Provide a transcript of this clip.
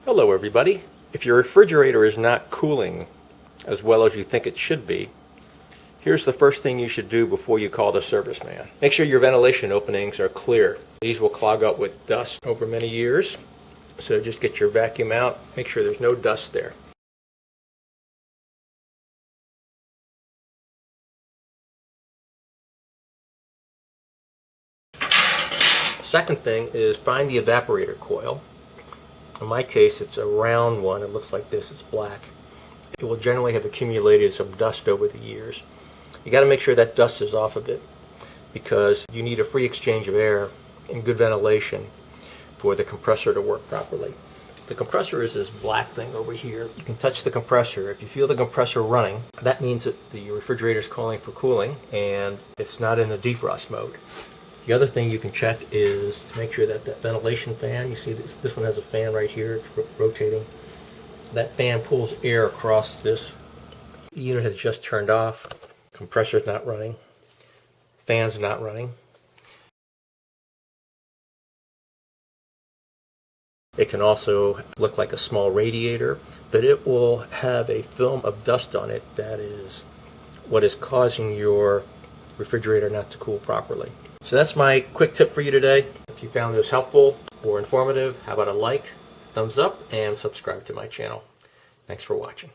Hello everybody. If your refrigerator is not cooling as well as you think it should be, here's the first thing you should do before you call the service man. Make sure your ventilation openings are clear. These will clog up with dust over many years, so just get your vacuum out, make sure there's no dust there. Second thing is find the evaporator coil. In my case, it's a round one. It looks like this. It's black. It will generally have accumulated some dust over the years. You got to make sure that dust is off of it because you need a free exchange of air and good ventilation for the compressor to work properly. The compressor is this black thing over here. You can touch the compressor. If you feel the compressor running, that means that the refrigerator is calling for cooling and it's not in the defrost mode. The other thing you can check is to make sure that that ventilation fan, you see this one has a fan right here, it's rotating. That fan pulls air across this. The unit has just turned off, compressor's not running, fan's not running. It can also look like a small radiator, but it will have a film of dust on it that is what is causing your refrigerator not to cool properly. So that's my quick tip for you today. If you found this helpful or informative, how about a like, thumbs up, and subscribe to my channel. Thanks for watching.